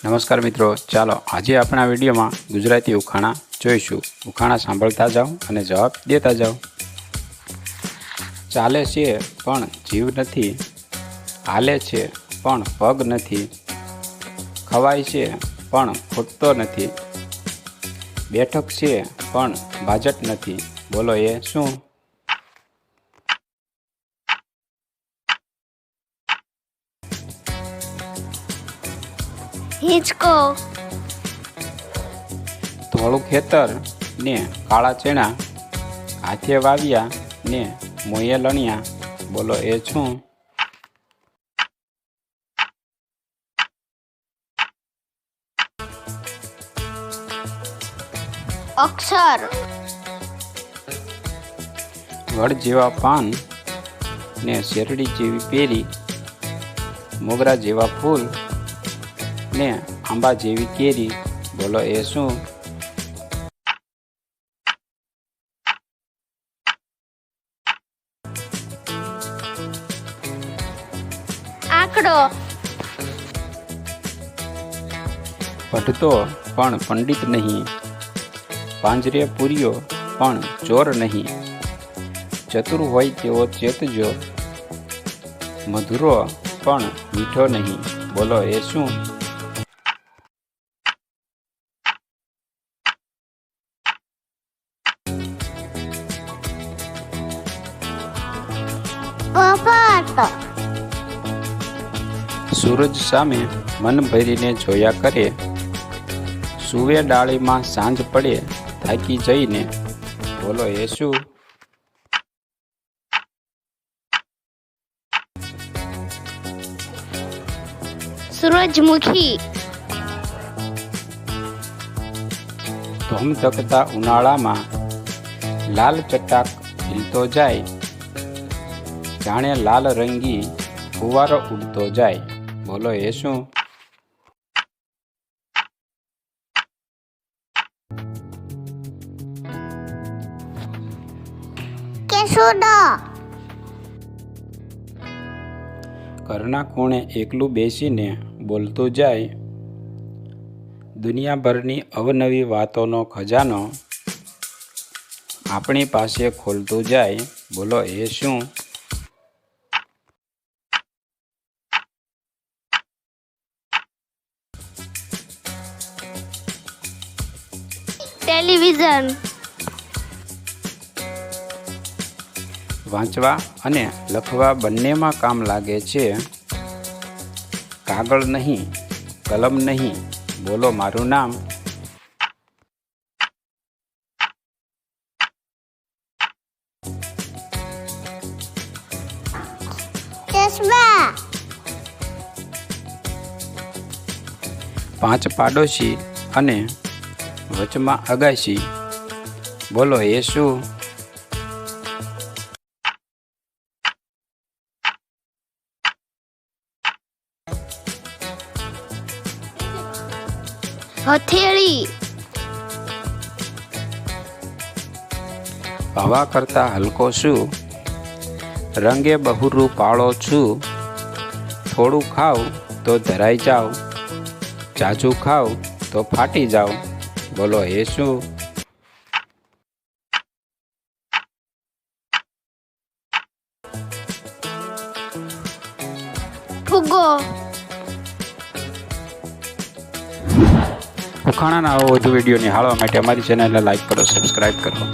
નમસ્કાર મિત્રો, ચાલો આજે આપણા વિડીયોમાં ગુજરાતી ઉખાણા જોઈશું। ઉખાણા સાંભળતા જાઓ અને જવાબ દેતા જાઓ। ચાલે છે પણ જીવ નથી, હાલે છે પણ પગ નથી, ખવાય છે પણ ખૂટતો નથી, બેઠક છે પણ બાજટ નથી, બોલો એ શું? हिचको। ધોળું ખેતર ને કાળા ચણા, હાથે વાવ્યા ને મોંએ લણ્યા, બોલો એ શું? अक्षर। વડ જેવા પાન ને શેરડી જેવી પેરી, મોગરા જેવા ફૂલ ને આંબા જેવી કેરી, બોલો એ શું? आंकड़ो। પઢતો પણ પંડિત નહીં, પાંજરે પૂર્યો પણ ચોર નહીં, ચતુર હોય તેવો ચેતજો, મધુરો પણ મીઠો નહીં, બોલો એ શું? कपाट। સૂરજ સામે મન ભરીને જોયા કરે, સુવે ડાળીમાં સાંજ પડે થાકી જઈને, બોલો એ શું? सूरजमुखी। ધોમધકતા ઉનાળામાં લાલ ચટાક ખીલતો જાય, જાણે લાલ રંગી ફુવારો ઉડતો જાય, બોલો એ શું? केसुडो। ઘરના ખૂણે એકલું બેસીને બોલતું જાય, દુનિયાભરની અવનવી વાતોનો ખજાનો આપણી પાસે ખોલતું જાય, બોલો એ શું? टेलीविजन। વાંચવા અને લખવા બંનેમાં કામ લાગે છે, કાગળ નહીં, કલમ નહીં, બોલો મારું નામ? चश्मा। 5 પાડોશી અને વચમાં અગાશી, બોલો એ શું? हथेली। હવા કરતા હલકો છું, રંગે બહુરું પાળો છું, થોડું ખાવ તો ધરાઈ જાવ, જાજુ ખાવ તો ફાટી જાવ, બોલો એ શું? फुग्गो। ઉખાણાના આવો વધુ વિડીયો નિહાળવા માટે અમારી ચેનલને લાઈક કરો, સબસ્ક્રાઈબ કરો।